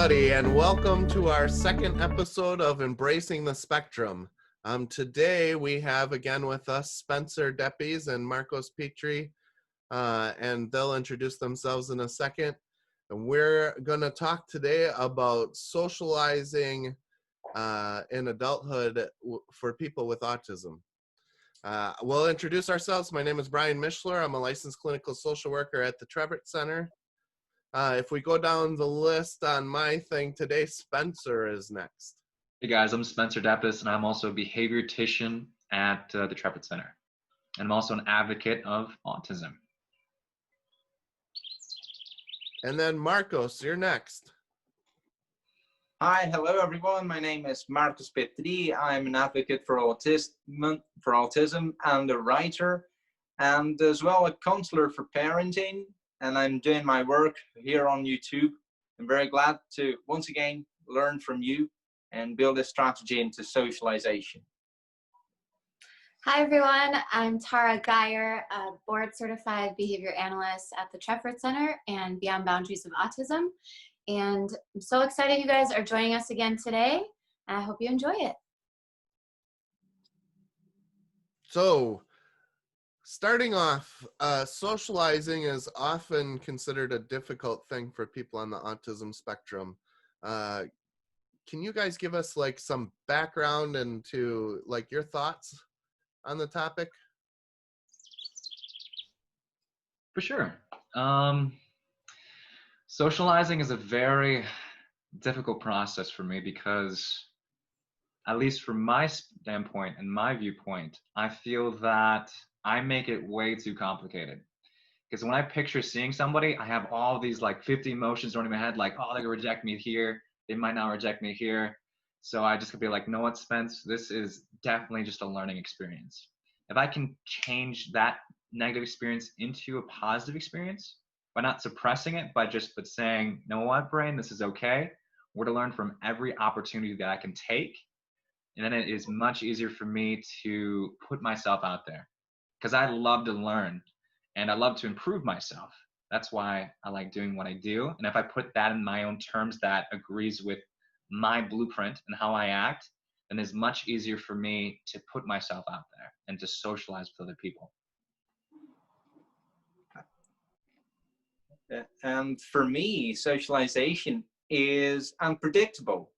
everybody, and welcome to our second episode of Embracing the Spectrum. Today we have again with us Spencer Deppes and Marcos Petrie, and they'll introduce themselves in a second. And we're going to talk today about socializing in adulthood for people with autism. We'll introduce ourselves. My name is Brian Mishler. I'm a licensed clinical social worker at the Trevett Center. If we go down the list on my thing today, Spencer is next. Hey guys, I'm Spencer Deppes, and I'm also a behaviortician at the Trevett Center. And I'm also an advocate of autism. And then Marcos, you're next. Hi, hello everyone. My name is Marcos Petri. I'm an advocate for autism and a writer, and as well a counselor for parenting. And I'm doing my work here on YouTube. I'm very glad to once again learn from you and build a strategy into socialization. Hi everyone, I'm Tara Geyer, a board-certified behavior analyst at the Trevett Center and Beyond Boundaries of Autism. And I'm so excited you guys are joining us again today, and I hope you enjoy it. So, starting off, socializing is often considered a difficult thing for people on the autism spectrum. Can you guys give us like some background into like your thoughts on the topic? For sure. Socializing is a very difficult process for me because, at least from my standpoint and my viewpoint, I feel that I make it way too complicated. Because when I picture seeing somebody, I have all these like 50 emotions running in my head, like, oh, they're gonna reject me here. They might not reject me here. So I just could be like, no, what, Spence, this is definitely just a learning experience. If I can change that negative experience into a positive experience by not suppressing it, but saying, you know what, brain, this is okay. We're to learn from every opportunity that I can take. And then it is much easier for me to put myself out there because I love to learn and I love to improve myself. That's why I like doing what I do. And if I put that in my own terms that agrees with my blueprint and how I act, then it's much easier for me to put myself out there and to socialize with other people. And for me, socialization is unpredictable.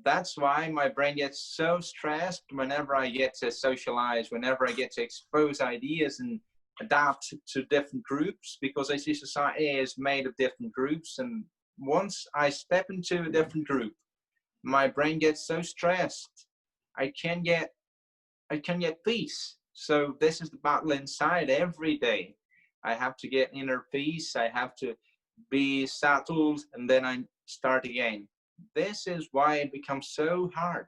That's why my brain gets so stressed whenever I get to socialize, whenever I get to expose ideas and adapt to different groups, because I see society is made of different groups. And once I step into a different group, my brain gets so stressed, I can't get peace. So this is the battle inside every day. I have to get inner peace. I have to be settled, and then I start again. This is why it becomes so hard.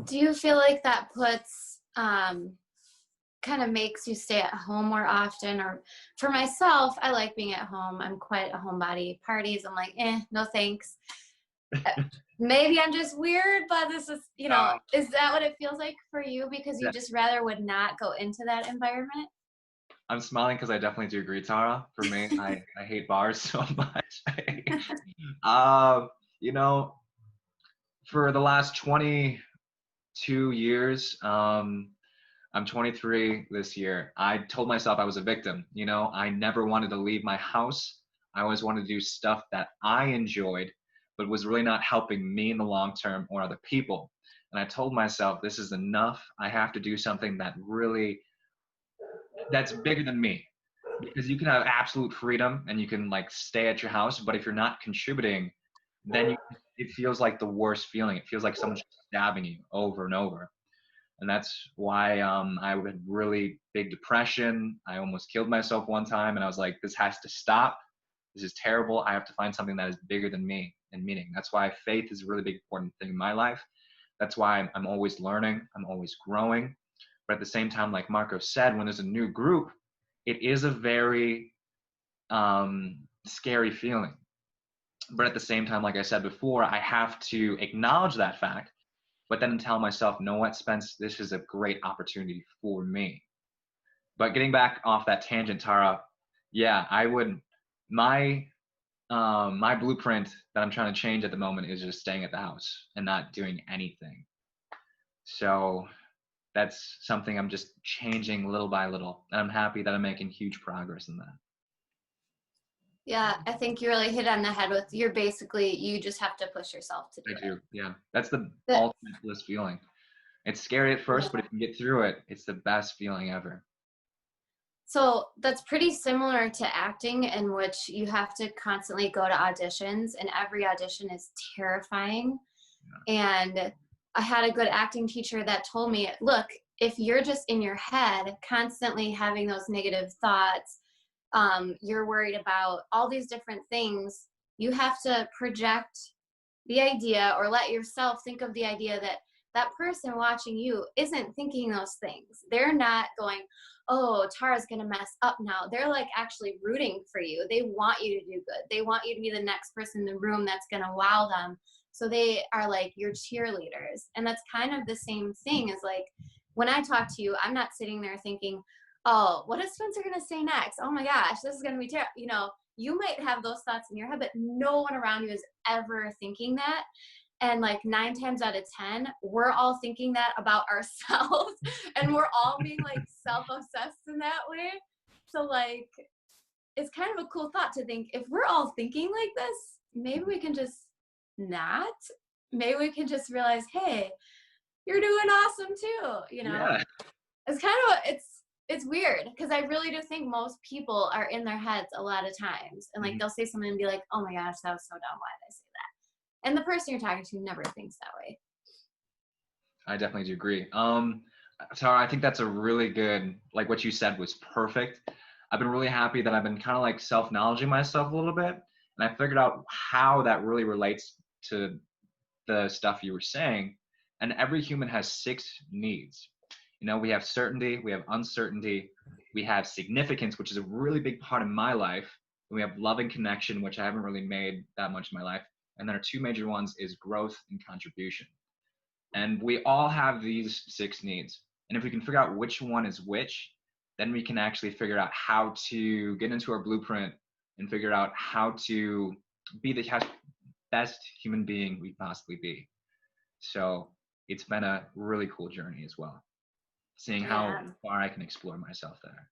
Do you feel like that puts, kind of makes you stay at home more often? Or for myself, I like being at home. I'm quite a homebody. Parties, I'm like, no thanks. Maybe I'm just weird, but this is, is that what it feels like for you? Because you just rather would not go into that environment? I'm smiling because I definitely do agree, Tara. For me, I hate bars so much. For the last 22 years, I'm 23 this year. I told myself I was a victim. I never wanted to leave my house. I always wanted to do stuff that I enjoyed, but was really not helping me in the long term or other people. And I told myself, this is enough. I have to do something that's bigger than me, because you can have absolute freedom and you can like stay at your house, but if you're not contributing, then it feels like the worst feeling. It feels like someone's stabbing you over and over. And that's why I had really big depression. I almost killed myself one time, and I was like, this has to stop. This is terrible. I have to find something that is bigger than me and meaning. That's why faith is a really big important thing in my life. That's why I'm always learning. I'm always growing. But at the same time, like Marco said, when there's a new group, it is a very scary feeling. But at the same time, like I said before, I have to acknowledge that fact, but then tell myself, know what, Spence, this is a great opportunity for me. But getting back off that tangent, Tara, yeah, my my blueprint that I'm trying to change at the moment is just staying at the house and not doing anything. So that's something I'm just changing little by little. And I'm happy that I'm making huge progress in that. Yeah, I think you really hit on the head with you just have to push yourself to do I do. it. Yeah. That's the But- ultimate bliss feeling. It's scary at first, but if you get through it, it's the best feeling ever. So that's pretty similar to acting, in which you have to constantly go to auditions, and every audition is terrifying. And I had a good acting teacher that told me, look, if you're just in your head constantly having those negative thoughts, you're worried about all these different things, you have to project the idea, or let yourself think of the idea that that person watching you isn't thinking those things. They're not going, oh, Tara's going to mess up now. They're like actually rooting for you. They want you to do good. They want you to be the next person in the room that's going to wow them. So they are like your cheerleaders. And that's kind of the same thing as like when I talk to you, I'm not sitting there thinking, oh, what is Spencer going to say next? Oh my gosh, this is going to be terrible. You know, you might have those thoughts in your head, but no one around you is ever thinking that. And like 9 times out of 10, we're all thinking that about ourselves, and we're all being like self-obsessed in that way. So like, it's kind of a cool thought to think, if we're all thinking like this, maybe we can just not. Maybe we can just realize, hey, you're doing awesome too. You know, Yeah. it's kind of it's weird, because I really do think most people are in their heads a lot of times, and like they'll say something and be like, oh my gosh, that was so dumb, why did I say that? And the person you're talking to never thinks that way. I definitely do agree. Tara, I think that's a really good, like what you said was perfect. I've been really happy that I've been kind of like self-knowledging myself a little bit. And I figured out how that really relates to the stuff you were saying. And every human has 6 needs. You know, we have certainty, we have uncertainty, we have significance, which is a really big part of my life. And we have love and connection, which I haven't really made that much in my life. And then our 2 major ones is growth and contribution. And we all have these 6 needs. And if we can figure out which one is which, then we can actually figure out how to get into our blueprint and figure out how to be the best human being we possibly be. So it's been a really cool journey as well, seeing how far I can explore myself there.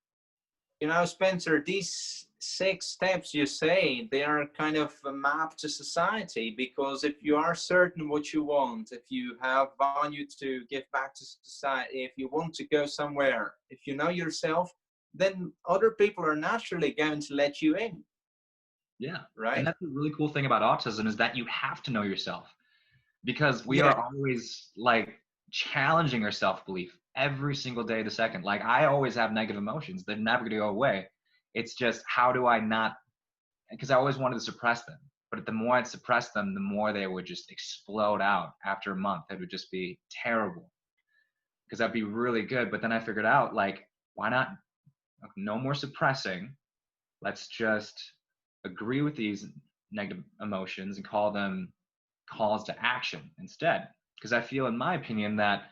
You know, Spencer, these 6 steps you say, they are kind of a map to society, because if you are certain what you want, if you have value to give back to society, if you want to go somewhere, if you know yourself, then other people are naturally going to let you in. Yeah. Right. And that's the really cool thing about autism, is that you have to know yourself, because we are always like challenging our self-belief every single day of the second. Like I always have negative emotions. They're never going to go away. It's just, how do I not, because I always wanted to suppress them. But the more I'd suppress them, the more they would just explode out after a month. It would just be terrible, because that'd be really good. But then I figured out, like, why not? No more suppressing. Let's just agree with these negative emotions and call them calls to action instead. Because I feel, in my opinion, that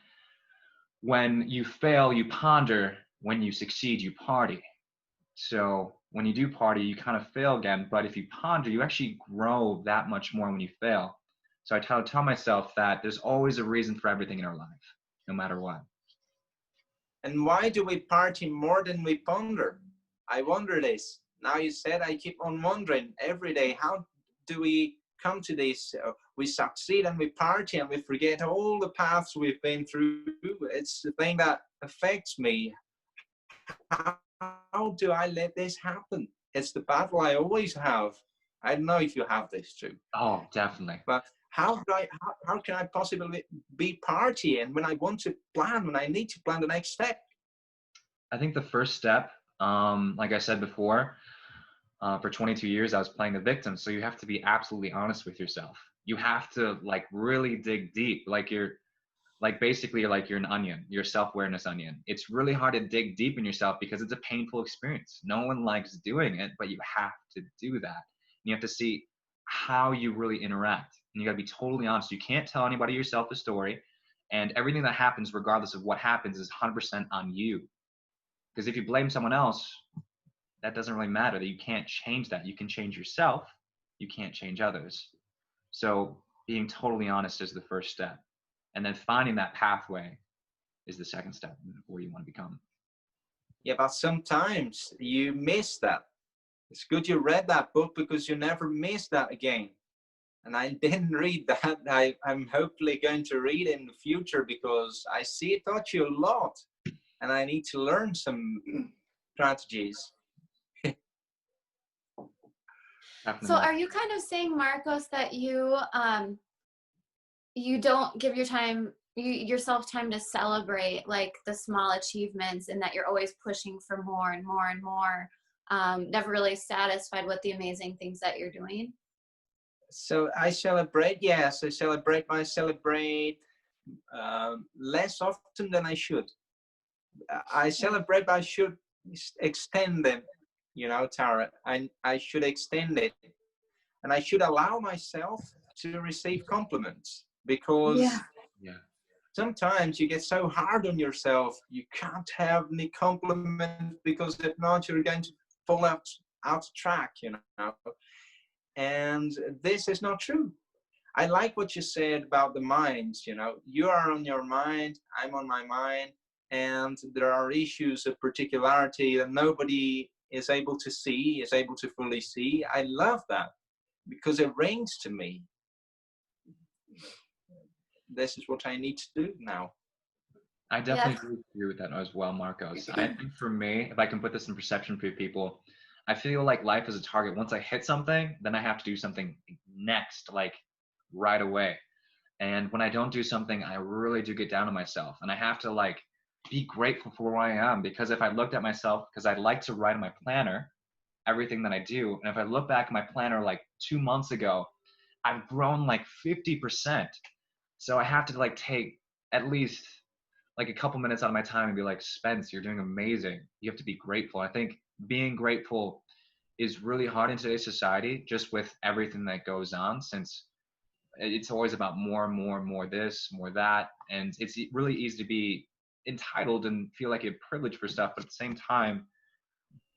when you fail, you ponder. When you succeed, you party. So when you do party, you kind of fail again. But if you ponder, you actually grow that much more when you fail. So I tell myself that there's always a reason for everything in our life, no matter what. And why do we party more than we ponder? I wonder this. Now you said, I keep on wondering every day, how do we come to this? We succeed and we party and we forget all the paths we've been through. It's the thing that affects me. How do I let this happen? It's the battle I always have. I don't know if you have this too. Oh, definitely. But how can I possibly be partying when I want to plan, when I need to plan the next step? I think the first step, like I said before, for 22 years, I was playing the victim. So you have to be absolutely honest with yourself. You have to like really dig deep. Like you're basically like you're an onion, you're a self-awareness onion. It's really hard to dig deep in yourself because it's a painful experience. No one likes doing it, but you have to do that. And you have to see how you really interact. And you got to be totally honest. You can't tell anybody yourself the story. And everything that happens, regardless of what happens, is 100% on you. Because if you blame someone else, that doesn't really matter. That you can't change that. You can change yourself. you can't change others. So being totally honest is the first step. And then finding that pathway is the second step where you want to become. Yeah, but sometimes you miss that. It's good you read that book because you never miss that again. And I didn't read that. I'm hopefully going to read it in the future because I see it taught you a lot. And I need to learn some strategies. So are you kind of saying, Marcos, that you don't give yourself time to celebrate like the small achievements, and that you're always pushing for more and more and more, never really satisfied with the amazing things that you're doing? So I celebrate, yes, I celebrate, but I celebrate less often than I should. I celebrate, but I should extend them, you know, Tara. I should extend it. And I should allow myself to receive compliments, because Yeah. sometimes you get so hard on yourself, you can't have any compliments because if not, you're going to fall out of track, you know. And this is not true. I like what you said about the minds, you know. You are on your mind, I'm on my mind, and there are issues of particularity that nobody is able to see, is able to fully see. I love that because it rings to me. This is what I need to do now. I definitely agree with that as well, Marcos. I think for me, if I can put this in perception for people, I feel like life is a target. Once I hit something, then I have to do something next, like right away. And when I don't do something, I really do get down on myself. And I have to like be grateful for where I am, because if I looked at myself, because I like to write in my planner everything that I do. And if I look back at my planner like 2 months ago, I've grown like 50%. So I have to like take at least like a couple minutes out of my time and be like, Spence, you're doing amazing. You have to be grateful. I think being grateful is really hard in today's society, just with everything that goes on, since it's always about more and more and more this, more that. And it's really easy to be entitled and feel like you have privilege for stuff. But at the same time,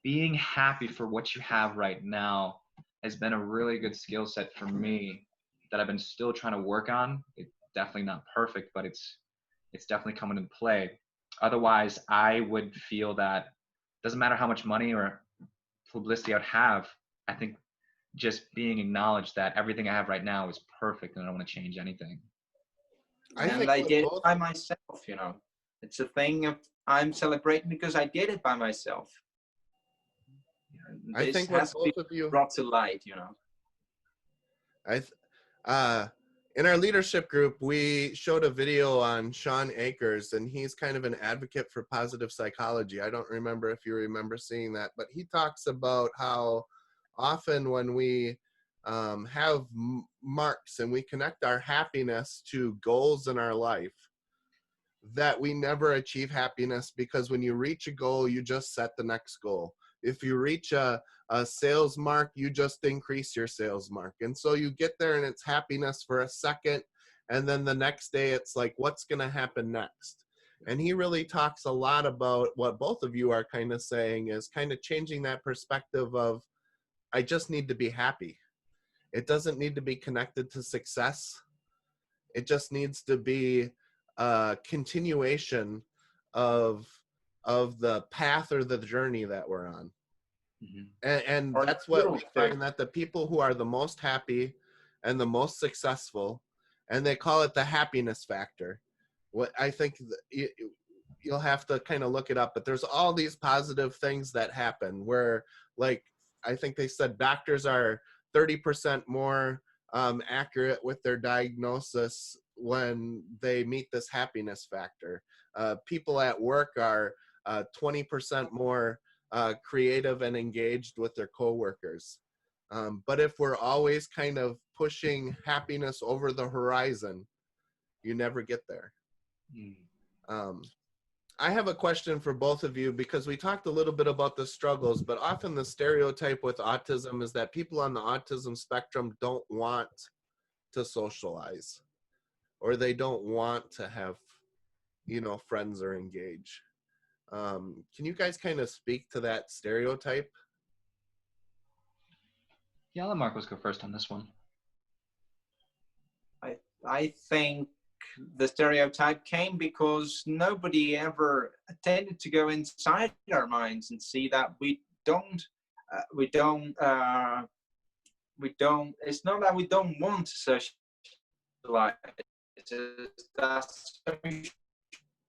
being happy for what you have right now has been a really good skill set for me that I've been still trying to work on. It's definitely not perfect, but it's definitely coming into play. Otherwise, I would feel that doesn't matter how much money or publicity I'd have. I think just being acknowledged that everything I have right now is perfect and I don't want to change anything. And I did it by myself, you know. It's a thing of I'm celebrating because I did it by myself. I think what both of you brought to light, you know. In our leadership group, we showed a video on Sean Akers, and he's kind of an advocate for positive psychology. I don't remember if you remember seeing that, but he talks about how often when we have marks and we connect our happiness to goals in our life, that we never achieve happiness, because when you reach a goal, you just set the next goal. If you reach a sales mark, you just increase your sales mark. And so you get there and it's happiness for a second. And then the next day it's like, what's going to happen next? And he really talks a lot about what both of you are kind of saying, is kind of changing that perspective of, I just need to be happy. It doesn't need to be connected to success. It just needs to be a continuation of the path or the journey that we're on. And that's what we find, that the people who are the most happy and the most successful, and they call it the happiness factor. What I think you'll have to kind of look it up, but there's all these positive things that happen where, like, I think they said doctors are 30% more accurate with their diagnosis when they meet this happiness factor. People at work are 20% more creative and engaged with their coworkers. But if we're always kind of pushing happiness over the horizon, you never get there. I have a question for both of you, because we talked a little bit about the struggles, but often the stereotype with autism is that people on the autism spectrum don't want to socialize, or they don't want to have, you know, friends or engage. Can you guys kind of speak to that stereotype? Yeah, I'll let Marcos go first on this one. I think the stereotype came because nobody ever tended to go inside our minds and see that we don't, it's not that we don't want to socialize. It's that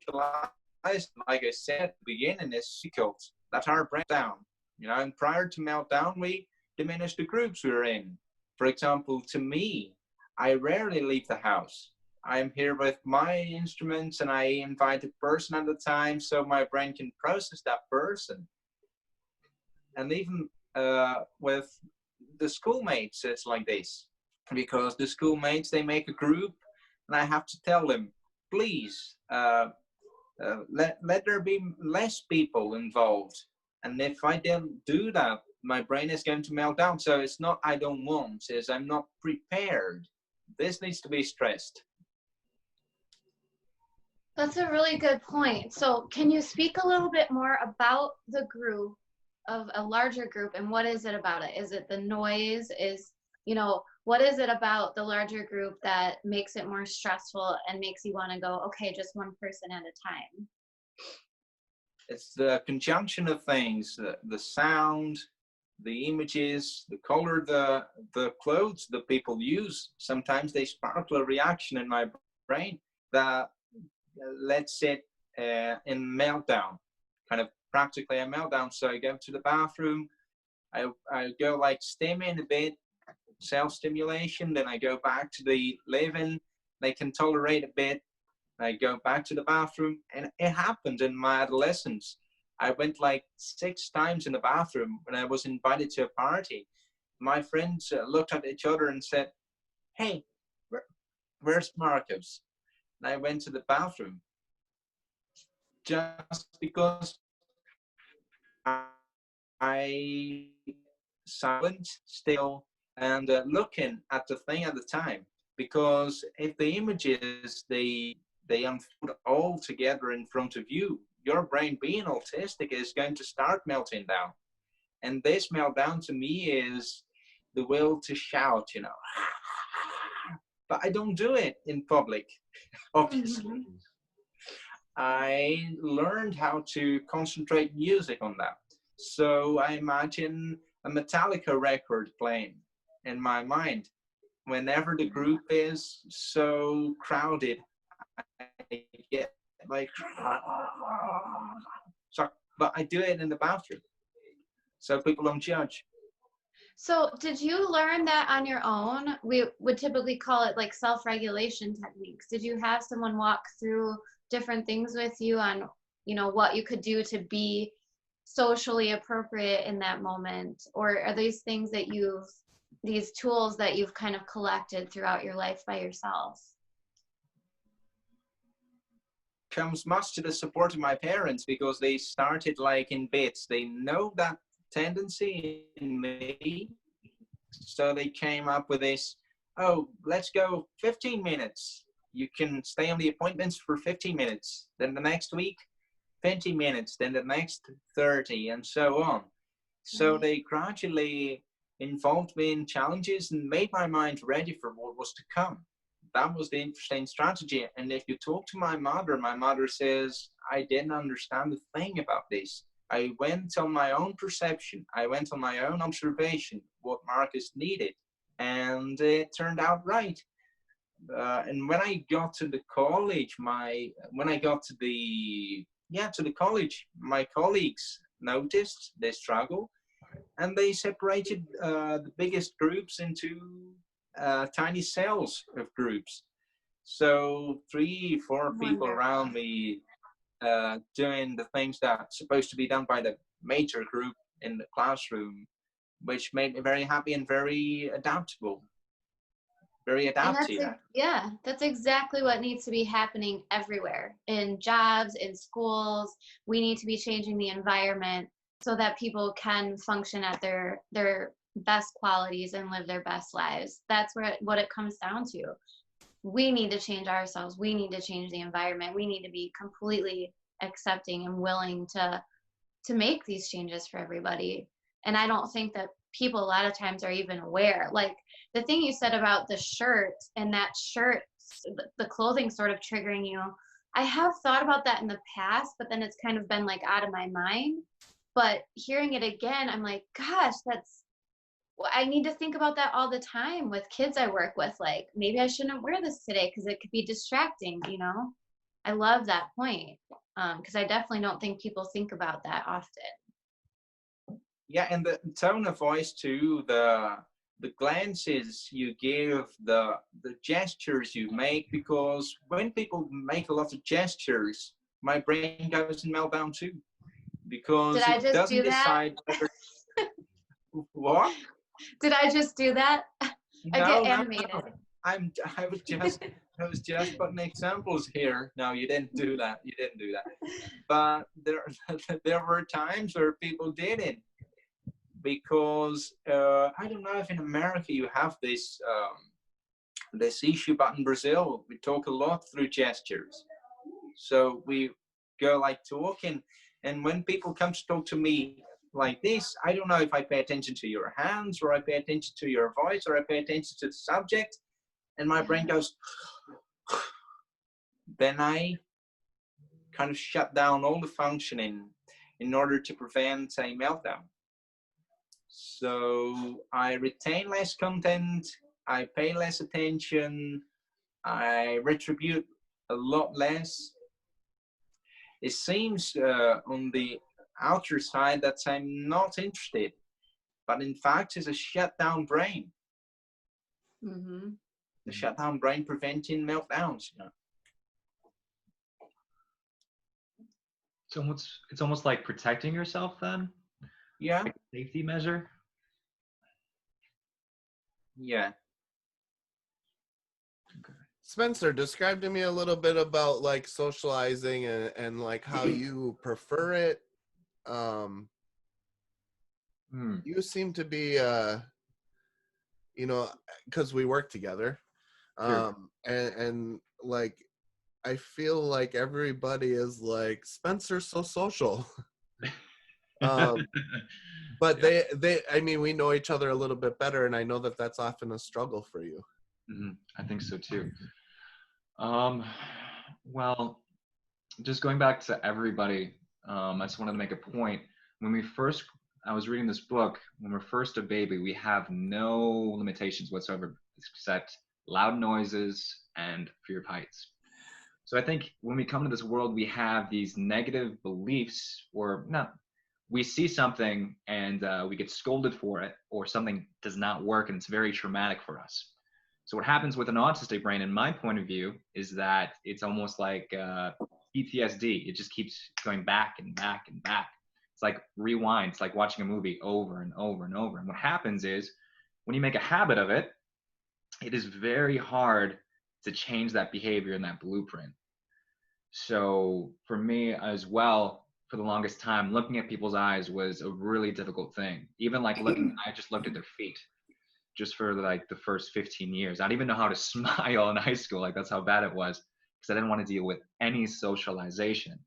socialize, like I said at the beginning, is difficult. That's our breakdown. And prior to meltdown, we diminish the groups we're in. For example, to me, I rarely leave the house. I'm here with my instruments and I invite a person at a time so my brain can process that person. And even with the schoolmates, it's like this. Because the schoolmates, they make a group and I have to tell them, please, let there be less people involved. And if I don't do that, my brain is going to melt down. So it's not I don't want, it's I'm not prepared. This needs to be stressed. That's a really good point. So can you speak a little bit more about the group, of a larger group, and what is it about it? Is it the noise? What is it about the larger group that makes it more stressful and makes you want to go, okay, just one person at a time? It's the conjunction of things, the sound, the images, the color, the clothes that people use. Sometimes they sparkle a reaction in my brain that lets it in meltdown, kind of practically a meltdown. So I go to the bathroom, I go like stimming a bit, self-stimulation, then I go back to the living, they can tolerate a bit, I go back to the bathroom. And it happened in my adolescence. I went like 6 times in the bathroom when I was invited to a party. My friends looked at each other and said, hey, where's Marcos? And I went to the bathroom just because I silent still and looking at the thing at the time. Because if the images, they unfold all together in front of you, your brain, being autistic, is going to start melting down. And this meltdown to me is the will to shout, but I don't do it in public, obviously. I learned how to concentrate music on that. So I imagine a Metallica record playing in my mind. Whenever the group is so crowded, I get like, so, but I do it in the bathroom, so people don't judge. So did you learn that on your own? We would typically call it like self-regulation techniques. Did you have someone walk through different things with you on, what you could do to be socially appropriate in that moment? Or are these things that these tools that you've kind of collected throughout your life by yourself? Comes much to the support of my parents, because they started like in bits. They know that tendency in me, so they came up with this, oh, let's go 15 minutes. You can stay on the appointments for 15 minutes, then the next week 20 minutes, then the next 30, and so on. So they gradually involved me in challenges and made my mind ready for what was to come. That was the interesting strategy. And if you talk to my mother says, I didn't understand a thing about this. I went on my own perception. I went on my own observation, what Marcus needed. And it turned out right. And when I got to the college, my college, my colleagues noticed the struggle, and they separated the biggest groups into tiny cells of groups. So 3-4 people around me doing the things that's supposed to be done by the major group in the classroom, which made me very happy and very adaptable. Very adaptive. That's exactly what needs to be happening everywhere. In jobs, in schools, we need to be changing the environment so that people can function at their best qualities and live their best lives. That's what it comes down to. We need to change ourselves. We need to change the environment. We need to be completely accepting and willing to make these changes for everybody. And I don't think that people a lot of times are even aware. Like the thing you said about the shirt and that shirt, the clothing sort of triggering you. I have thought about that in the past, but then it's kind of been like out of my mind. But hearing it again, I'm like, gosh, I need to think about that all the time with kids I work with. Like, maybe I shouldn't wear this today because it could be distracting, you know? I love that point because I definitely don't think people think about that often. Yeah, and the tone of voice too, the glances you give, the gestures you make, because when people make a lot of gestures, my brain goes in meltdown too, because Did I it just doesn't do that? decide whether what. Did I just do that? I No, get no, animated. no. I was just putting examples here. No, you didn't do that. You didn't do that. But there were times where people did it, because I don't know if in America you have this issue, but in Brazil we talk a lot through gestures. So we go like talking, and when people come to talk to me like this, I don't know if I pay attention to your hands, or I pay attention to your voice, or I pay attention to the subject, and my brain goes. Then I kind of shut down all the functioning in order to prevent a meltdown. So I retain less content, I pay less attention, I retribute a lot less. It seems on the outer side that I'm not interested, but in fact it's a shut down brain. Mm-hmm. The shut down brain preventing meltdowns. You know? It's almost like protecting yourself then, Yeah, like a safety measure. yeah. Spencer, describe to me a little bit about like socializing and like how you prefer it. You seem to be, you know, because we work together, Sure. and like I feel like everybody is like Spencer's so social. But Yeah. they I mean, we know each other a little bit better, and I know that that's often a struggle for you. I think so too. Well, just going back to everybody, I just wanted to make a point. I was reading this book. When we're first a baby, we have no limitations whatsoever except loud noises and fear of heights. So I think when we come to this world, we have these negative beliefs, or not. We see something and we get scolded for it, or something does not work, and it's very traumatic for us. So what happens with an autistic brain, in my point of view, is that it's almost like PTSD. It just keeps going back and back and back. It's like rewind. It's like watching a movie over and over and over. And what happens is when you make a habit of it, it is very hard to change that behavior and that blueprint. So for me as well, for the longest time, looking at people's eyes was a really difficult thing. Even like I just looked at their feet just for like the first 15 years. I didn't even know how to smile in high school. Like that's how bad it was, because I didn't want to deal with any socialization.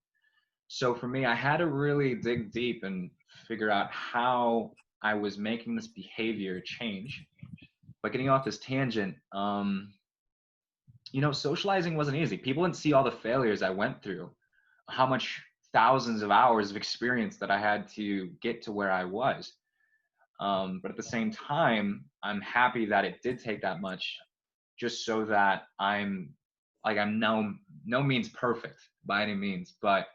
So for me, I had to really dig deep and figure out how I was making this behavior change. But getting off this tangent, socializing wasn't easy. People didn't see all the failures I went through, how much thousands of hours of experience that I had to get to where I was. But at the same time, I'm happy that it did take that much, just so that I'm no means perfect by any means, but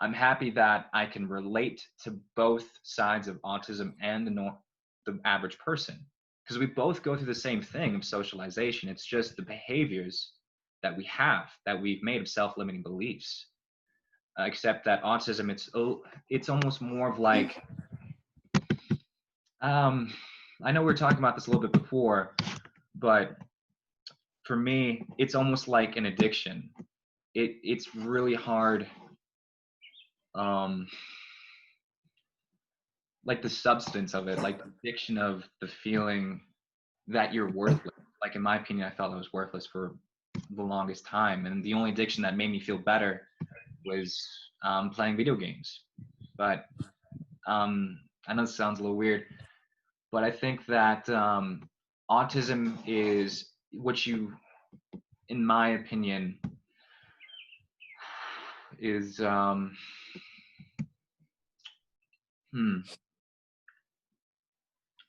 I'm happy that I can relate to both sides of autism and the average person, because we both go through the same thing of socialization. It's just the behaviors that that we've made of self-limiting beliefs. Except that autism, it's almost more of like, I know we were talking about this a little bit before, but for me, it's almost like an addiction. It's really hard. Like the substance of it, like the addiction of the feeling that you're worthless. Like in my opinion, I felt I was worthless for the longest time, and the only addiction that made me feel better was playing video games. But I know this sounds a little weird, But I think that autism is what you, in my opinion, is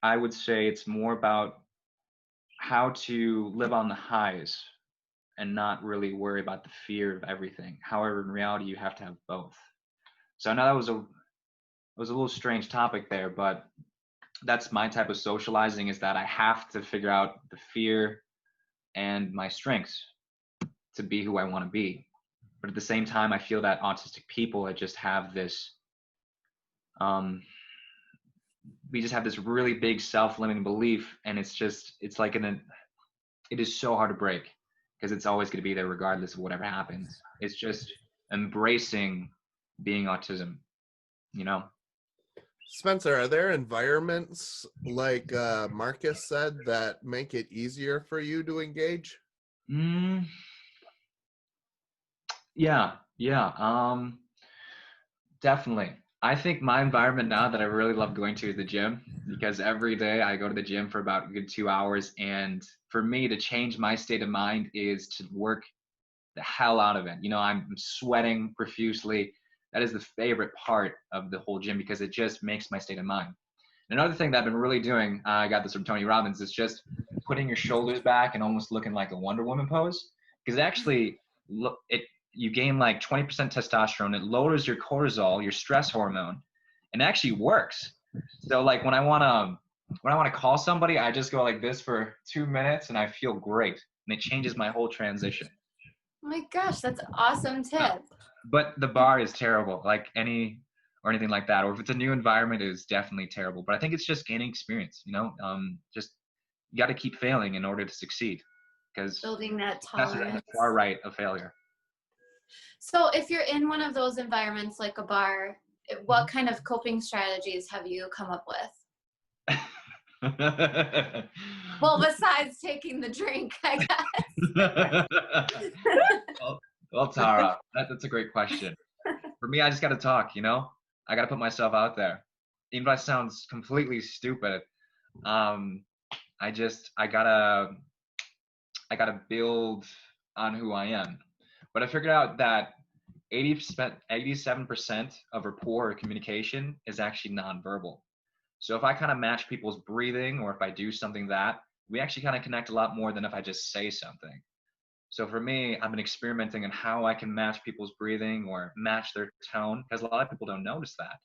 I would say it's more about how to live on the highs and not really worry about the fear of everything. However, in reality, you have to have both. So I know that was a little strange topic there, but that's my type of socializing, is that I have to figure out the fear and my strengths to be who I want to be. But at the same time, I feel that autistic people that just have this we just have this really big self-limiting belief, and it's like it is so hard to break, because it's always going to be there regardless of whatever happens. It's just embracing being autism, you know. Spencer, are there environments like Marcus said that make it easier for you to engage? Yeah, definitely. I think my environment now that I really love going to is the gym, because every day I go to the gym for about a good 2 hours, and for me to change my state of mind is to work the hell out of it. You know, I'm sweating profusely. That is the favorite part of the whole gym, because it just makes my state of mind. And another thing that I've been really doing, I got this from Tony Robbins, is just putting your shoulders back and almost looking like a Wonder Woman pose, because actually you gain like 20% testosterone. It lowers your cortisol, your stress hormone, and actually works. So like when I want to call somebody, I just go like this for 2 minutes and I feel great, and it changes my whole transition. Oh my gosh, that's an awesome tip. But the bar is terrible, like anything like that, or if it's a new environment, it is definitely terrible. But I think it's just gaining experience, you know. Just you got to keep failing in order to succeed, because Building that that's the tolerance. far right of failure. So if you're in one of those environments like a bar, what kind of coping strategies have you come up with? Well, besides taking the drink, I guess. well, Tara, that's a great question. For me, I just got to talk, you know. I got to put myself out there, even if that sounds completely stupid. I gotta build on who I am. But I figured out that 87% of rapport or communication is actually nonverbal. So if I kind of match people's breathing, or if I do something that, we actually kind of connect a lot more than if I just say something. So for me, I've been experimenting on how I can match people's breathing or match their tone, because a lot of people don't notice that.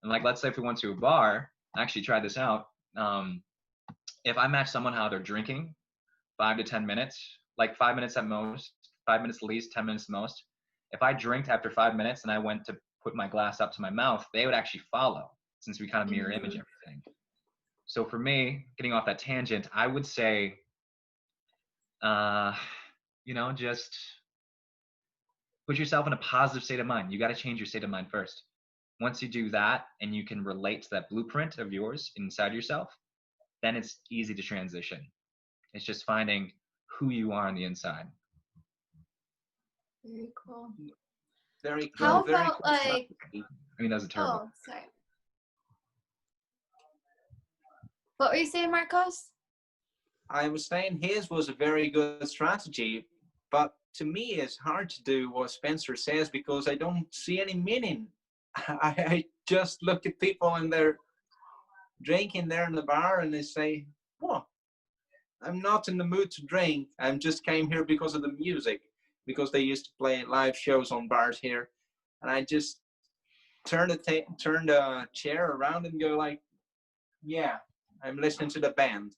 And like, let's say if we went to a bar, I actually tried this out. If I match someone how they're drinking, 5 to 10 minutes, like 5 minutes at most, 5 minutes at least, 10 minutes most. If I drank after 5 minutes and I went to put my glass up to my mouth, they would actually follow, since we kind of mirror image everything. So for me, getting off that tangent, I would say, you know, just put yourself in a positive state of mind. You got to change your state of mind first. Once you do that and you can relate to that blueprint of yours inside yourself, then it's easy to transition. It's just finding who you are on the inside. Very cool. Very cool. How very about cool. like? I mean, that's a terrible. Oh, sorry. What were you saying, Marcos? I was saying his was a very good strategy, but to me it's hard to do what Spencer says, because I don't see any meaning. I just look at people and they're drinking there in the bar and they say, "What? I'm not in the mood to drink. I just came here because of the music," because they used to play live shows on bars here, and I just turn the chair around and go like, "Yeah, I'm listening to the band,"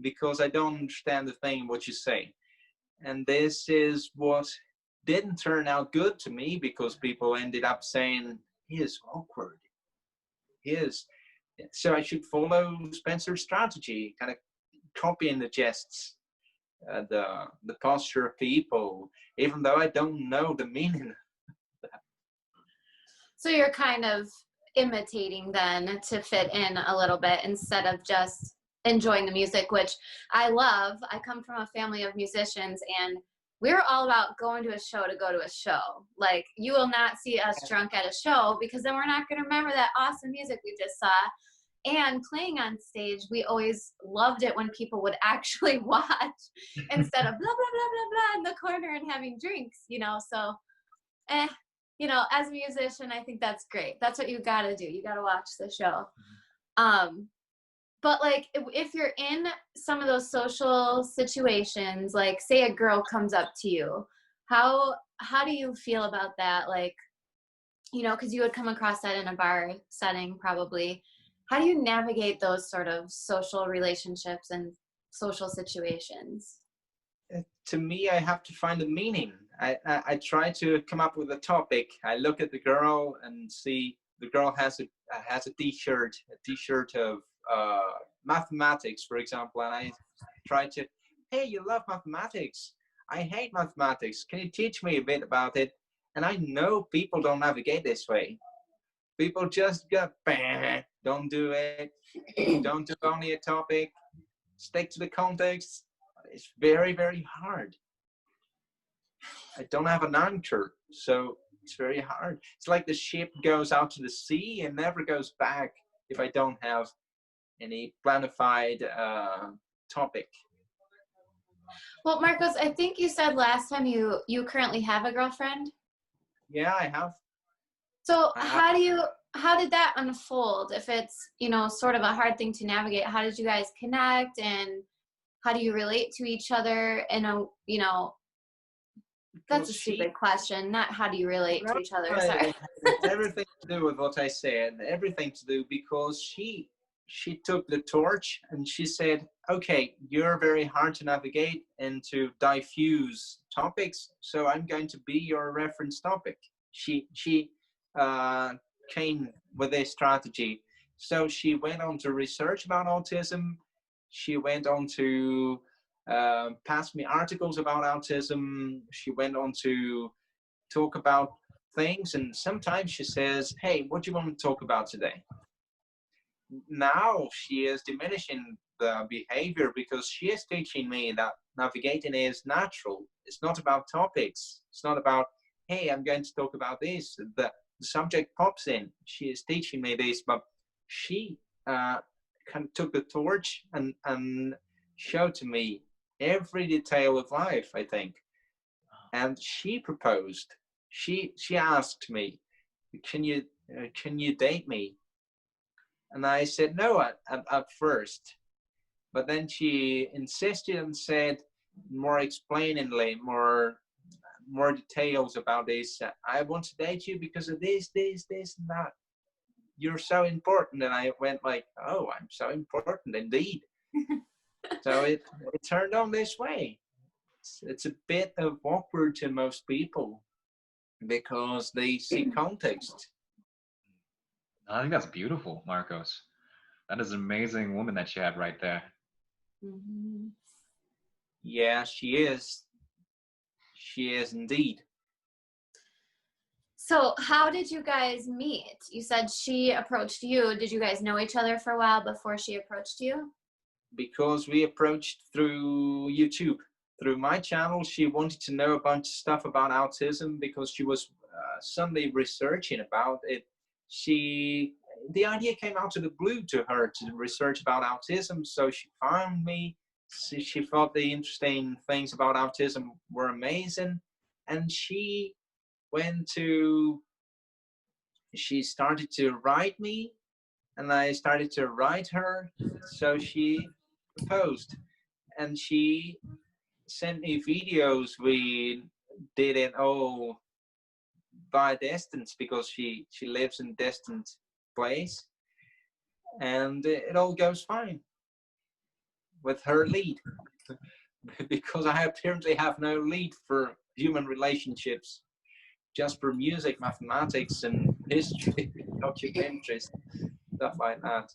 because I don't understand the thing what you say. And this is what didn't turn out good to me, because people ended up saying, "He is awkward. He is." So I should follow Spencer's strategy, kind of copying the gests, the posture of people, even though I don't know the meaning. So you're kind of imitating then to fit in a little bit, instead of just enjoying the music, which I love. I come from a family of musicians, and we're all about going to a show to go to a show. Like, you will not see us drunk at a show, because then we're not going to remember that awesome music we just saw. And playing on stage, we always loved it when people would actually watch instead of blah, blah, blah, blah, blah in the corner and having drinks, you know? So, as a musician, I think that's great. That's what you got to do. You got to watch the show. But like, if you're in some of those social situations, like say a girl comes up to you, how do you feel about that? Like, because you would come across that in a bar setting probably. How do you navigate those sort of social relationships and social situations? To me, I have to find a meaning. I try to come up with a topic. I look at the girl and see the girl has a t-shirt of mathematics, for example, and I try to, hey, you love mathematics. I hate mathematics. Can you teach me a bit about it? And I know people don't navigate this way. People just go, bah, don't do it. Don't do only a topic. Stick to the context. It's very, very hard. I don't have an anchor, so it's very hard. It's like the ship goes out to the sea and never goes back if I don't have any planified topic. Well, Marcos, I think you said last time you currently have a girlfriend. Yeah, I have. So how did that unfold? If it's, sort of a hard thing to navigate, how did you guys connect and how do you relate to each other? And, that's a stupid question. Not how do you relate to each other. Sorry. It's everything to do with what I said. Everything to do because she took the torch and she said, okay, you're very hard to navigate and to diffuse topics, so I'm going to be your reference topic. She came with a strategy. So she went on to research about autism. She went on to pass me articles about autism. She went on to talk about things, and sometimes she says, hey, what do you want to talk about today? Now she is diminishing the behavior because she is teaching me that navigating is natural. It's not about topics. It's not about, hey, I'm going to talk about this. The subject pops in. She is teaching me this, but she kind of took the torch and showed to me every detail of life, I think. And she proposed. She asked me, can you date me? And I said no at first, but then she insisted and said more explainingly, more details about this. I want to date you because of this, and that. You're so important. And I went like, oh, I'm so important indeed. So it turned on this way. It's a bit of awkward to most people because they see context. I think that's beautiful, Marcos. That is an amazing woman that you have right there. Mm-hmm. Yeah, she is. She is indeed. So how did you guys meet? You said she approached you. Did you guys know each other for a while before she approached you? Because we approached through YouTube. Through my channel, she wanted to know a bunch of stuff about autism because she was suddenly researching about it. The idea came out of the blue to her to research about autism, so she found me. She thought the interesting things about autism were amazing, and she started to write me, and I started to write her, so she proposed, and she sent me videos we did it all by distance because she lives in a distant place, and it all goes fine with her lead because I apparently have no lead for human relationships, just for music, mathematics, and history, documentaries, stuff like that.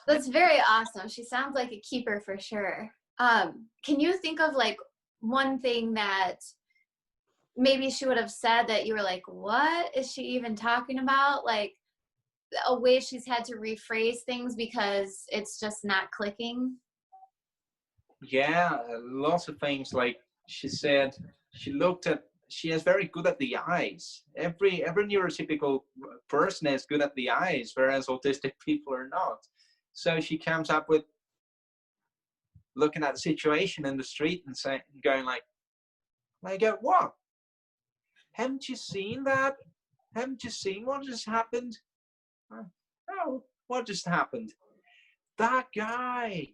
That's very awesome. She sounds like a keeper for sure. Can you think of like one thing that maybe she would have said that you were like, what is she even talking about? Like a way she's had to rephrase things because it's just not clicking? Yeah, lots of things. Like she said, she looked at she is very good at the eyes. Every neurotypical person is good at the eyes, whereas autistic people are not. So she comes up with looking at the situation in the street and saying, going like, I go, what? Haven't you seen that? Haven't you seen what just happened? Oh, what just happened? That guy,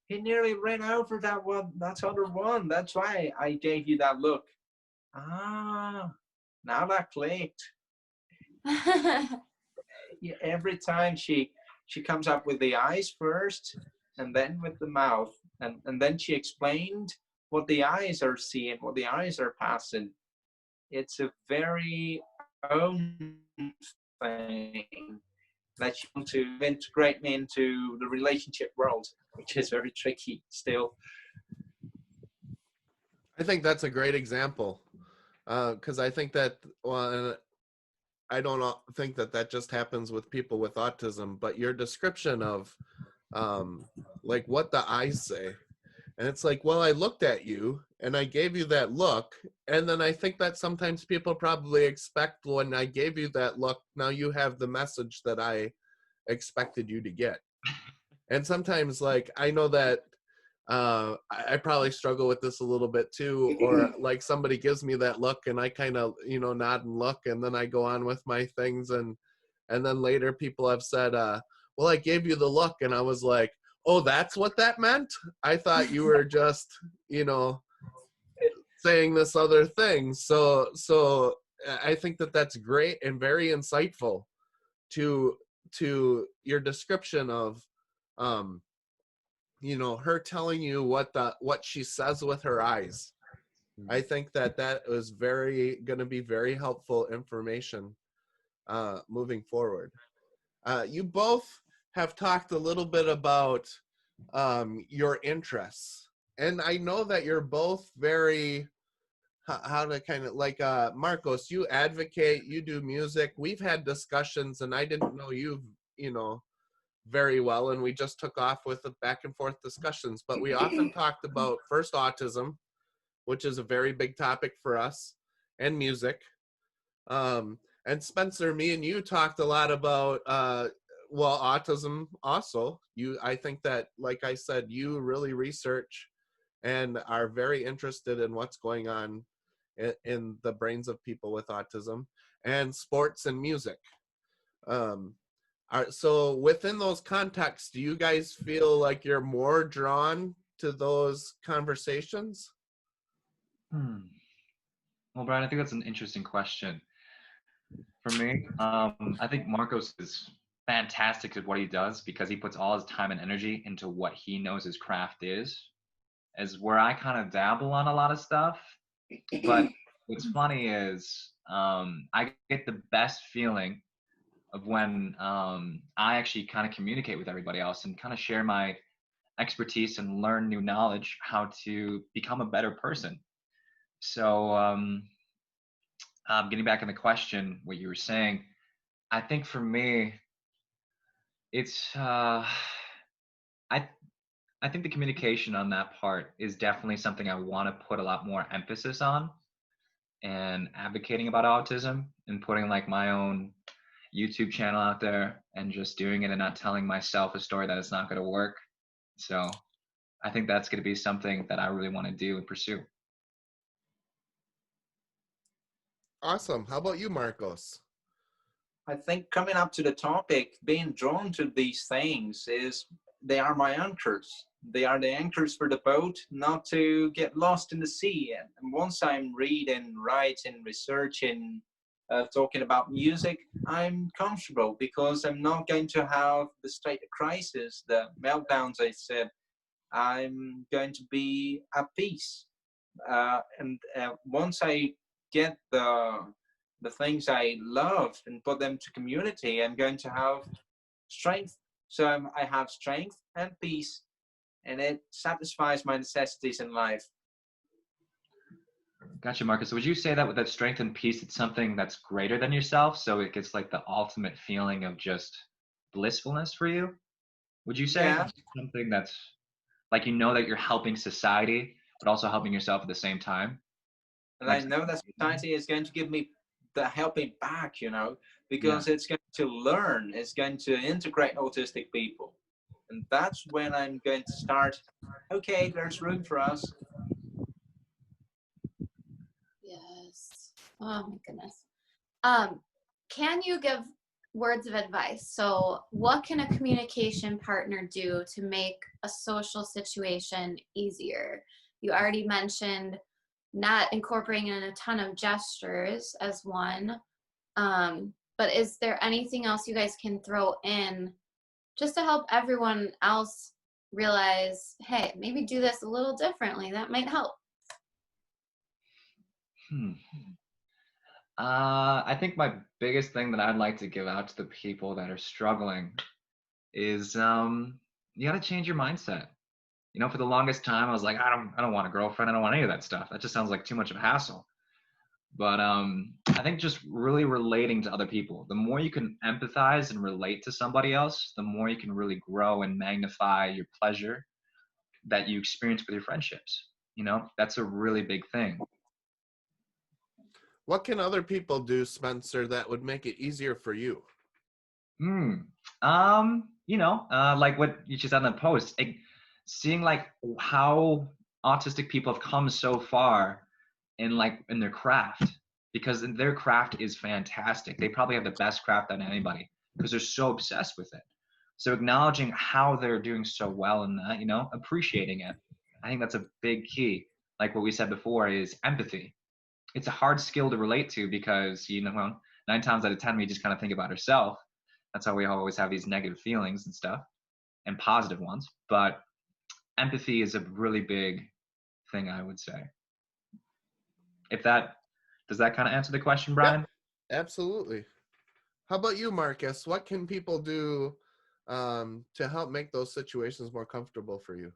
he nearly ran over that one, that other one. That's why I gave you that look. Ah, now that clicked. Yeah, every time she comes up with the eyes first and then with the mouth, and then she explained what the eyes are seeing, what the eyes are passing. It's a very own thing that you want to integrate me into the relationship world, which is very tricky still. I think that's a great example, because I think that, well, I don't think that that just happens with people with autism, but your description of like what the eyes say. And it's like, well, I looked at you and I gave you that look. And then I think that sometimes people probably expect when I gave you that look, now you have the message that I expected you to get. And sometimes, like, I know that I probably struggle with this a little bit too, or like somebody gives me that look and I kind of, nod and look, and then I go on with my things. And then later people have said, well, I gave you the look. And I was like, oh, that's what that meant? I thought you were just, saying this other thing. So I think that that's great and very insightful to your description of, her telling you what she says with her eyes. I think that is going to be very helpful information moving forward. You both have talked a little bit about your interests, and I know that you're both very, how to kind of like, Marcos, you advocate, you do music. We've had discussions, and I didn't know you very well, and we just took off with the back and forth discussions. But we often talked about first autism, which is a very big topic for us, and music. And Spencer, me and you talked a lot about well, autism also. I think that, like I said, you really research and are very interested in what's going on in the brains of people with autism, and sports and music. So within those contexts, do you guys feel like you're more drawn to those conversations? Well, Brian, I think that's an interesting question. For me, I think Marcos is fantastic at what he does because he puts all his time and energy into what he knows his craft is. As where I kind of dabble on a lot of stuff, but what's funny is I get the best feeling of when I actually kind of communicate with everybody else and kind of share my expertise and learn new knowledge, how to become a better person. So getting back in the question, what you were saying, I think for me, it's I think the communication on that part is definitely something I want to put a lot more emphasis on, and advocating about autism and putting like my own YouTube channel out there and just doing it and not telling myself a story that it's not going to work. So I think that's going to be something that I really want to do and pursue. Awesome. How about you, Marcos? I think coming up to the topic, being drawn to these things is they are my anchors. They are the anchors for the boat, not to get lost in the sea. And once I'm reading, writing, researching, talking about music, I'm comfortable because I'm not going to have the state of crisis, the meltdowns. I said I'm going to be at peace. And once I get the things I love and put them to community, I'm going to have strength. So I have strength and peace, and it satisfies my necessities in life. Gotcha, Marcus. So would you say that with that strength and peace, it's something that's greater than yourself? So it gets like the ultimate feeling of just blissfulness for you? Would you say Yeah, something that's like, that you're helping society, but also helping yourself at the same time? And I know that society is going to give me the helping back, because Yeah. it's going to learn, it's going to integrate autistic people. And that's when I'm going to start, okay, there's room for us. Yes. Oh my goodness. Can you give words of advice? So, what can a communication partner do to make a social situation easier? You already mentioned not incorporating in a ton of gestures as one. But is there anything else you guys can throw in just to help everyone else realize, hey, maybe do this a little differently? That might help. I think my biggest thing that I'd like to give out to the people that are struggling is you got to change your mindset. For the longest time I was like, I don't want a girlfriend, I don't want any of that stuff. That just sounds like too much of a hassle. But I think just really relating to other people. The more you can empathize and relate to somebody else, the more you can really grow and magnify your pleasure that you experience with your friendships. That's a really big thing. What can other people do, Spencer, that would make it easier for you? Like what you just said in the post, seeing like how autistic people have come so far in their craft, because their craft is fantastic. They probably have the best craft than anybody because they're so obsessed with it. So acknowledging how they're doing so well in that, appreciating it. I think that's a big key. Like what we said before is empathy. It's a hard skill to relate to because, 9 times out of 10, we just kind of think about ourselves. That's how we always have these negative feelings and stuff, and positive ones. But empathy is a really big thing, I would say. Does that kind of answer the question, Brian? Yep, absolutely. How about you, Marcus? What can people do to help make those situations more comfortable for you?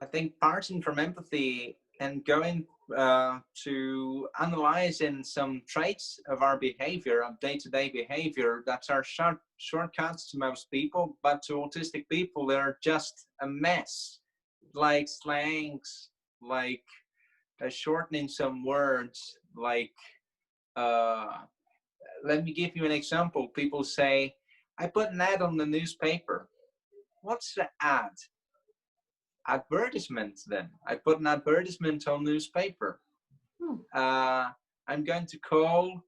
I think parting from empathy and going to analyzing some traits of our behavior, of day-to-day behavior, that are shortcuts to most people, but to autistic people, they're just a mess. Like slangs, like shortening some words, like, let me give you an example. People say, I put an ad on the newspaper. What's the ad? Advertisement. Then I put an advertisement on newspaper. I'm going to call.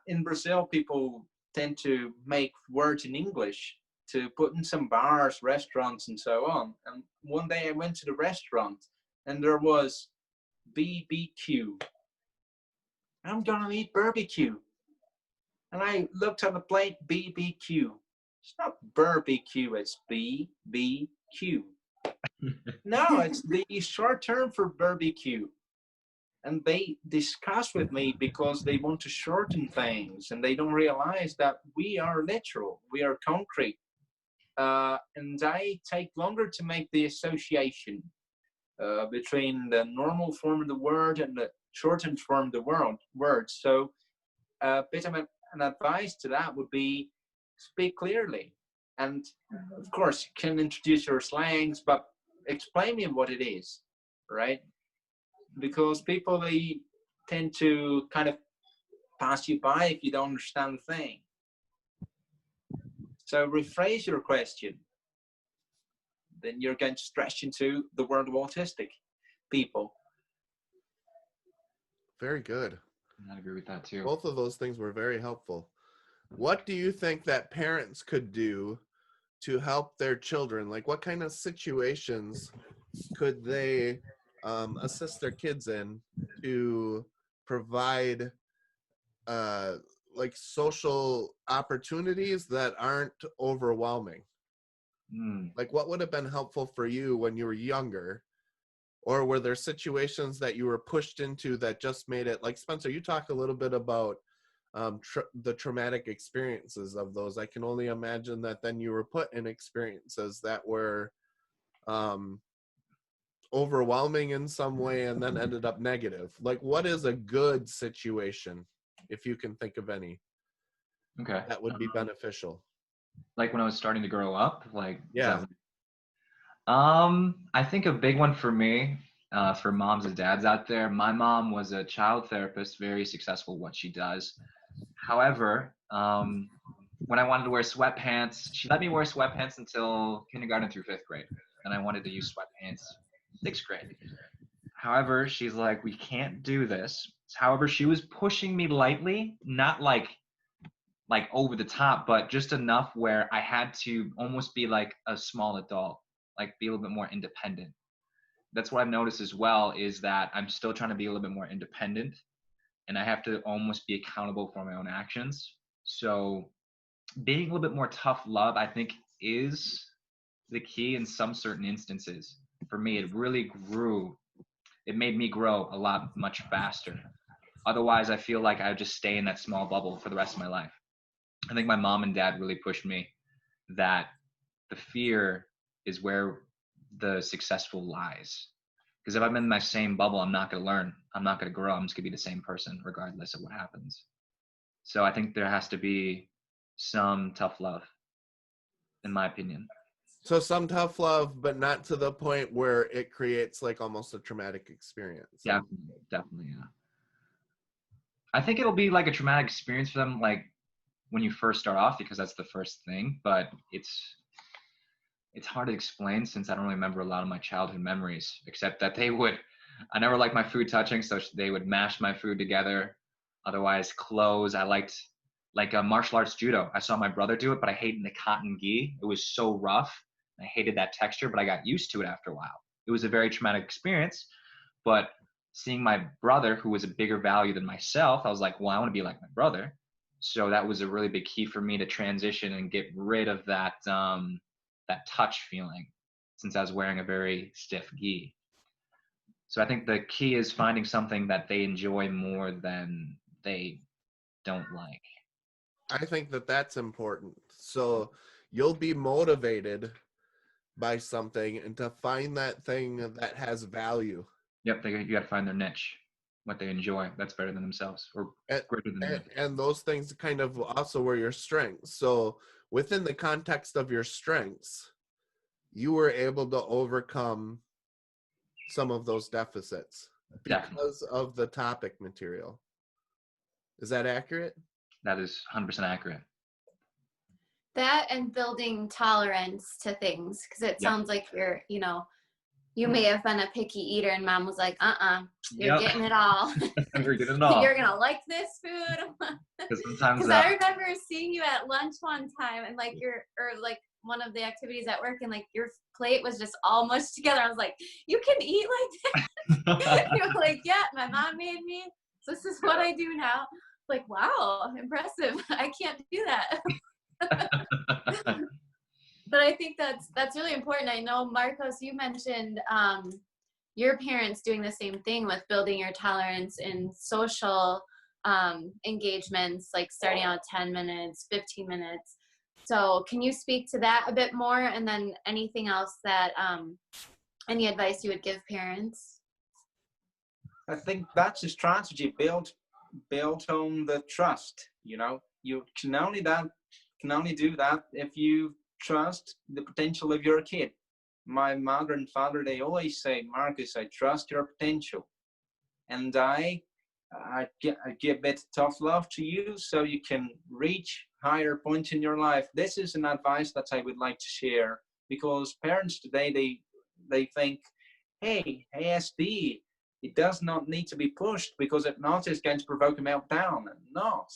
In Brazil, people tend to make words in English to put in some bars, restaurants, and so on. And one day I went to the restaurant, and there was BBQ. I'm gonna eat barbecue. And I looked at the plate, BBQ. It's not barbecue, it's BBQ. No, it's the short term for barbecue. And they discuss with me because they want to shorten things and they don't realize that we are literal, we are concrete. And I take longer to make the association between the normal form of the word and the shortened form of the word. So a bit of an advice to that would be speak clearly. And of course, you can introduce your slangs, but explain me what it is, right? Because people, they tend to kind of pass you by if you don't understand the thing. So rephrase your question. Then you're going to stretch into the world of autistic people. Very good. I agree with that too. Both of those things were very helpful. What do you think that parents could do to help their children? Like, what kind of situations could they assist their kids in to provide like social opportunities that aren't overwhelming? Like, what would have been helpful for you when you were younger? Or were there situations that you were pushed into that just made it, like Spencer, you talk a little bit about the traumatic experiences of those. I can only imagine that then you were put in experiences that were overwhelming in some way and then ended up negative. Like, what is a good situation, if you can think of any, Okay, that would be beneficial? like when I was starting to grow up, like Yeah. I think a big one for me for moms and dads out there. My mom was a child therapist, very successful at what she does. However, when I wanted to wear sweatpants, she let me wear sweatpants until kindergarten through 5th grade. And I wanted to use sweatpants 6th grade. However, she's like, we can't do this. However, she was pushing me lightly, not like over the top, but just enough where I had to almost be like a small adult, like be a little bit more independent. That's what I've noticed as well, is that I'm still trying to be a little bit more independent, and I have to almost be accountable for my own actions. So being a little bit more tough love, I think, is the key in some certain instances. For me, it made me grow a lot much faster. Otherwise, I feel like I would just stay in that small bubble for the rest of my life. I think my mom and dad really pushed me that the fear is where the successful lies. Because if I'm in my same bubble, I'm not going to learn. I'm not going to grow. I'm just going to be the same person regardless of what happens. So I think there has to be some tough love, in my opinion. So some tough love, but not to the point where it creates like almost a traumatic experience. Definitely, yeah. I think it'll be like a traumatic experience for them, like when you first start off, because that's the first thing. But it's hard to explain since I don't remember a lot of my childhood memories, except that I never liked my food touching, so they would mash my food together. Otherwise, clothes. I liked martial arts judo. I saw my brother do it, but I hated the cotton gi. It was so rough. I hated that texture, but I got used to it after a while. It was a very traumatic experience, but seeing my brother, who was a bigger value than myself, I was like, well, I want to be like my brother. So that was a really big key for me to transition and get rid of that touch feeling, since I was wearing a very stiff gi. So I think the key is finding something that they enjoy more than they don't like. I think that that's important. So you'll be motivated by something and to find that thing that has value. Yep, you got to find their niche, what they enjoy. That's better than themselves or greater than them. And those things kind of also were your strengths. So within the context of your strengths, you were able to overcome some of those deficits because of the topic material. Is that accurate? That is 100% accurate. That and building tolerance to things, because it sounds like you may have been a picky eater and mom was like, you're getting it all. You're getting it all. You're going to like this food. Because I remember seeing you at lunch one time and like one of the activities at work and like your plate was just all mushed together. I was like, you can eat like that? You're like, yeah, my mom made me. So this is what I do now. Like, wow, impressive. I can't do that. But I think that's really important. I know, Marcos, you mentioned your parents doing the same thing with building your tolerance in social engagements, like starting out 10 minutes, 15 minutes. So can you speak to that a bit more? And then anything else that, any advice you would give parents? I think that's a strategy built on the trust. You can only do that if you trust the potential of your kid. My mother and father, they always say, Marcus, I trust your potential. And I give a bit tough love to you so you can reach higher points in your life. This is an advice that I would like to share, because parents today, they think, hey, ASD, it does not need to be pushed because if not, it's going to provoke a meltdown. And not.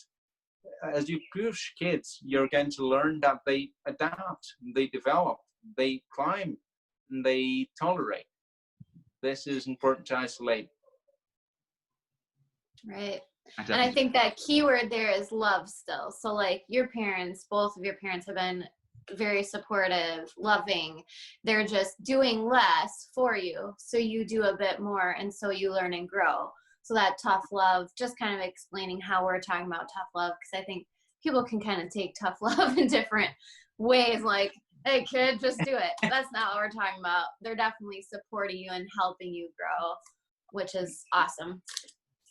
As you push kids, you're going to learn that they adapt, they develop, they climb, and they tolerate. This is important to isolate. Right. And I think that keyword there is love still. So like your parents, both of your parents have been very supportive, loving. They're just doing less for you. So you do a bit more and so you learn and grow. So that tough love, just kind of explaining how we're talking about tough love, because I think people can kind of take tough love in different ways. Like, hey kid, just do it. That's not what we're talking about. They're definitely supporting you and helping you grow, which is awesome.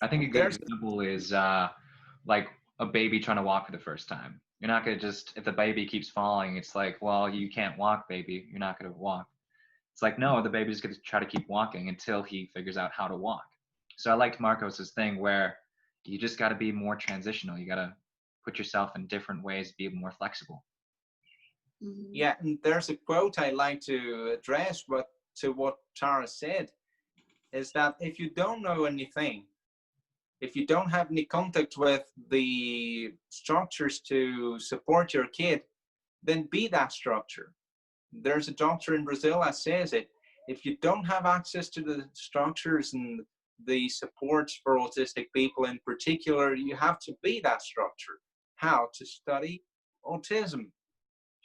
I think a good example is like a baby trying to walk for the first time. You're not going to just, if the baby keeps falling, it's like, well, you can't walk, baby. You're not going to walk. It's like, no, the baby's going to try to keep walking until he figures out how to walk. So I liked Marcos's thing where you just got to be more transitional. You got to put yourself in different ways, be more flexible. Yeah, and there's a quote I like to address what Tara said, is that if you don't know anything, if you don't have any contact with the structures to support your kid, then be that structure. There's a doctor in Brazil that says it. If you don't have access to the structures and the supports for autistic people in particular, you have to be that structure. How? To study autism.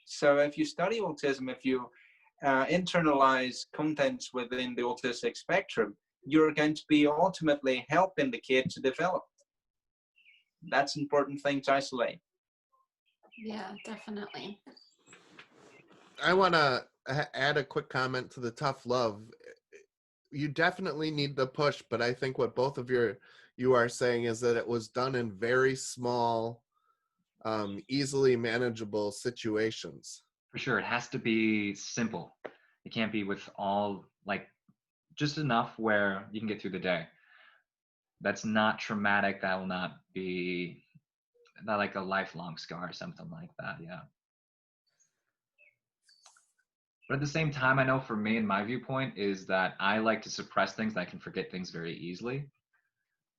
So if you study autism, if you internalize contents within the autistic spectrum, you're going to be ultimately helping the kid to develop. That's an important thing to isolate. Yeah, definitely. I want to add a quick comment to the tough love. You definitely need the push, but I think what both of you are saying is that it was done in very small, easily manageable situations. For sure, it has to be simple. It can't be with all, like, just enough where you can get through the day. That's not traumatic. That will not be not like a lifelong scar or something like that. Yeah. But at the same time, I know for me, and my viewpoint is that I like to suppress things. I can forget things very easily.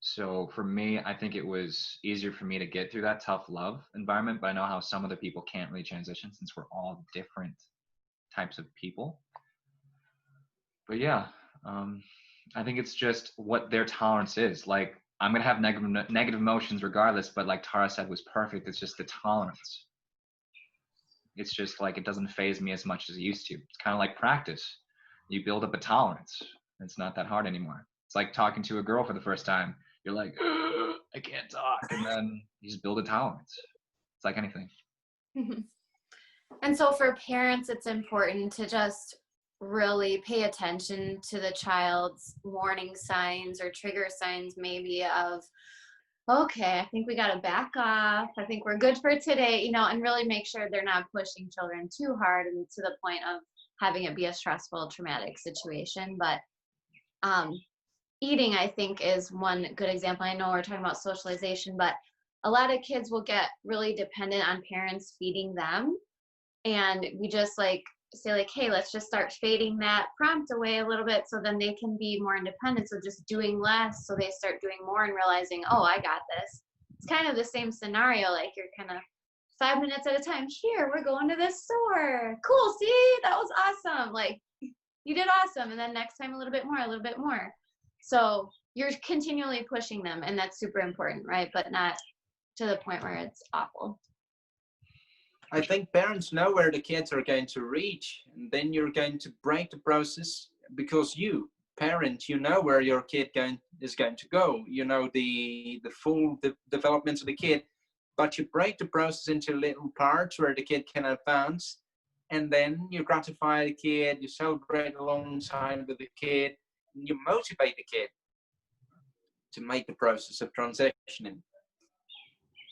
So for me, I think it was easier for me to get through that tough love environment. But I know how some other people can't really transition since we're all different types of people. But yeah, I think it's just what their tolerance is. Like, I'm gonna have negative emotions regardless, but like Tara said was perfect. It's just the tolerance. It's just like it doesn't faze me as much as it used to. It's kind of like practice. You build up a tolerance. It's not that hard anymore. It's like talking to a girl for the first time. You're like, I can't talk, and then you just build a tolerance. It's like anything. And so for parents, it's important to just really pay attention to the child's warning signs or trigger signs, maybe of, okay, I think we got to back off. I think we're good for today, you know, and really make sure they're not pushing children too hard and to the point of having it be a stressful, traumatic situation. But eating, I think, is one good example. I know we're talking about socialization, but a lot of kids will get really dependent on parents feeding them. And we just like say like, hey, let's just start fading that prompt away a little bit so then they can be more independent. So just doing less so they start doing more and realizing, oh, I got this. It's kind of the same scenario. Like you're kind of 5 minutes at a time. Here, we're going to this store. Cool. See, that was awesome. Like you did awesome. And then next time a little bit more, a little bit more. So you're continually pushing them, and that's super important, right? But not to the point where it's awful. I think parents know where the kids are going to reach, and then you're going to break the process because you, parent, you know where your kid is going to go. You know the full development of the kid, but you break the process into little parts where the kid can advance, and then you gratify the kid, you celebrate alongside with the kid, and you motivate the kid to make the process of transitioning.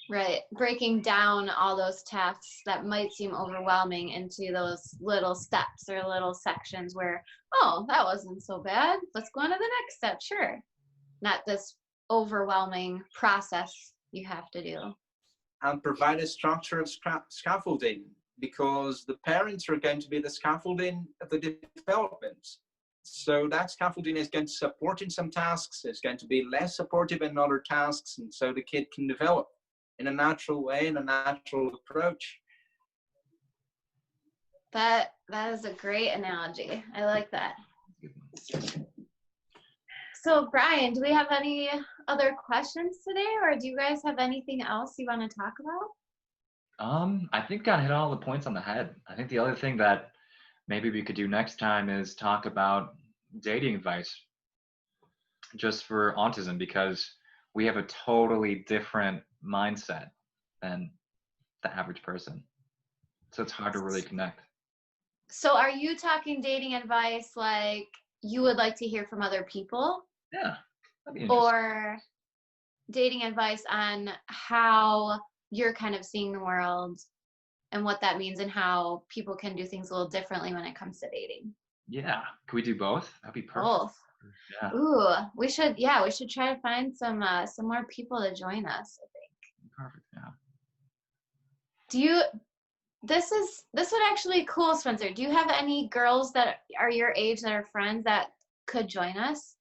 Right. Breaking down all those tasks that might seem overwhelming into those little steps or little sections where, oh, that wasn't so bad. Let's go on to the next step. Sure. Not this overwhelming process you have to do. And provide a structured scaffolding, because the parents are going to be the scaffolding of the development. So that scaffolding is going to support in some tasks, it's going to be less supportive in other tasks, and so the kid can develop in a natural way, in a natural approach. That is a great analogy. I like that. So Brian, do we have any other questions today, or do you guys have anything else you want to talk about? I think I hit all the points on the head. I think the other thing that maybe we could do next time is talk about dating advice just for autism, because we have a totally different mindset than the average person. So it's hard to really connect. So are you talking dating advice like you would like to hear from other people? Yeah, that'd be interesting. Or dating advice on how you're kind of seeing the world and what that means and how people can do things a little differently when it comes to dating? Yeah. Can we do both? That'd be perfect. Both. Yeah. Ooh, we should try to find some more people to join us. Perfect. Yeah. Do you this would actually be cool, Spencer. Do you have any girls that are your age that are friends that could join us?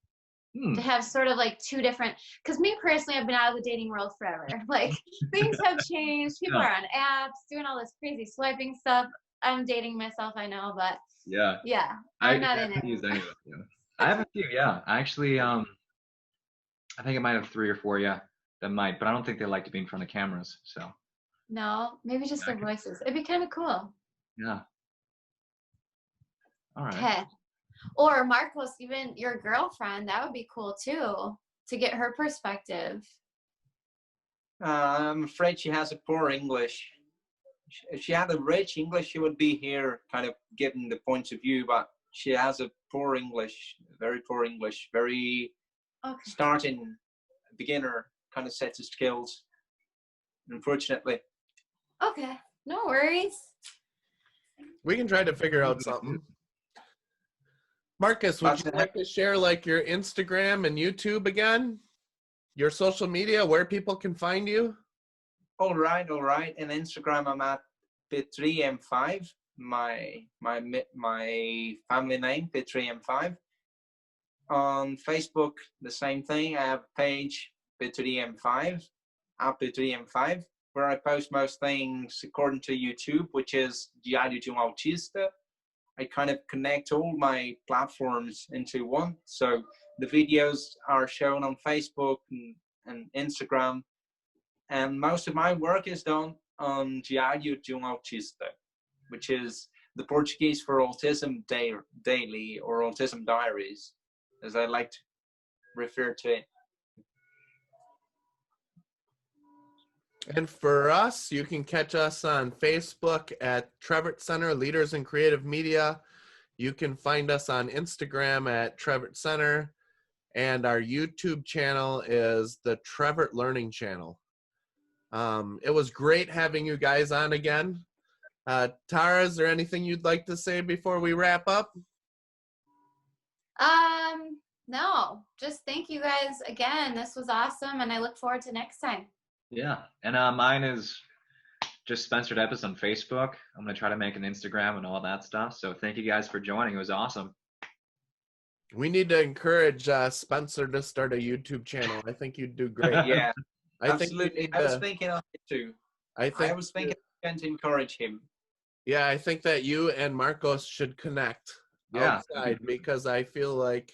Hmm. To have sort of like two different, because me personally, I've been out of the dating world forever. Like things have changed. People Yeah. are on apps doing all this crazy swiping stuff. I'm dating myself, I know, but Yeah. yeah, I'm not in haven't it. used any of them, yeah. I have a few, yeah. I actually, I think I might have 3 or 4, yeah, that might, but I don't think they like to be in front of cameras. So No, maybe just Yeah, their voices. It'd be kind of cool. yeah. All right. Okay. Or Marcos, even your girlfriend, that would be cool too, to get her perspective. I'm afraid she has a poor English. If she had a rich English, she would be here kind of giving the points of view, but she has a poor English, very poor English, very Okay. starting beginner kind of sets of skills, unfortunately. Okay. No worries. We can try to figure out something. Marcus, would you like to share like your Instagram and YouTube again? Your social media, where people can find you? All right. In Instagram, I'm at P3M5, my family name, P3M5. On Facebook, the same thing. I have a page, P3M5, at P3M5, where I post most things according to YouTube, which is Diário de Autista. I kind of connect all my platforms into one. So the videos are shown on Facebook and Instagram. And most of my work is done on Diário de Autista, which is the Portuguese for Autism Daily or Autism Diaries, as I like to refer to it. And for us, you can catch us on Facebook at Trevert Center Leaders in Creative Media. You can find us on Instagram at Trevert Center. And our YouTube channel is the Trevert Learning Channel. It was great having you guys on again. Tara, is there anything you'd like to say before we wrap up? No, just thank you guys again. This was awesome, and I look forward to next time. Yeah. And mine is just Spencer Deppis on Facebook. I'm going to try to make an Instagram and all that stuff. So thank you guys for joining. It was awesome. We need to encourage Spencer to start a YouTube channel. I think you'd do great. Yeah, absolutely. I was thinking of it too. I was thinking to encourage him. Yeah, I think that you and Marcos should connect outside because I feel like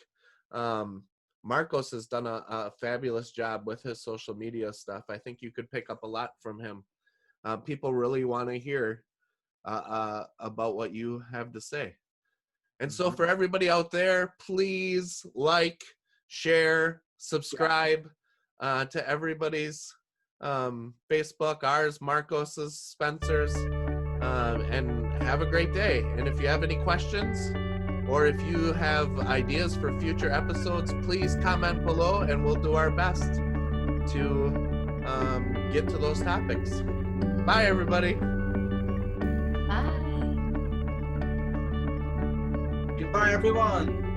Marcos has done a fabulous job with his social media stuff. I think you could pick up a lot from him. People really want to hear about what you have to say. And so for everybody out there, please like, share, subscribe to everybody's Facebook, ours, Marcos's, Spencer's, and have a great day. And if you have any questions or if you have ideas for future episodes, please comment below and we'll do our best to get to those topics. Bye, everybody. Bye. Goodbye, everyone.